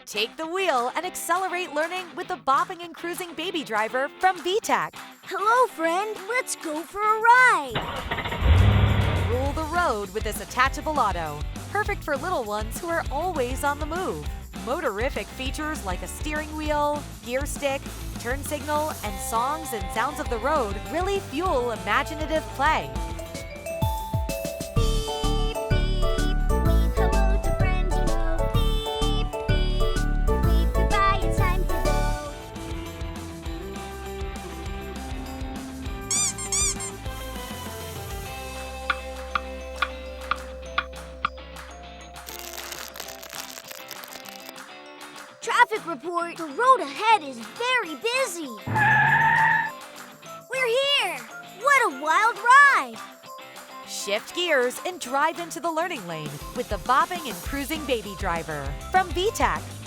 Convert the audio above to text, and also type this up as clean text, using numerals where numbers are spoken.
Take the wheel and accelerate learning with the Bopping and Cruising Baby Driver from VTech. Hello, friend. Let's go for a ride. Rule the road with this attachable auto. Perfect for little ones who are always on the move. Motorific features like a steering wheel, gear stick, turn signal, and songs and sounds of the road really fuel imaginative play. Traffic report. The road ahead is very busy. We're here. What a wild ride. Shift gears and drive into the learning lane with the Bopping and Cruising Baby Driver from VTech.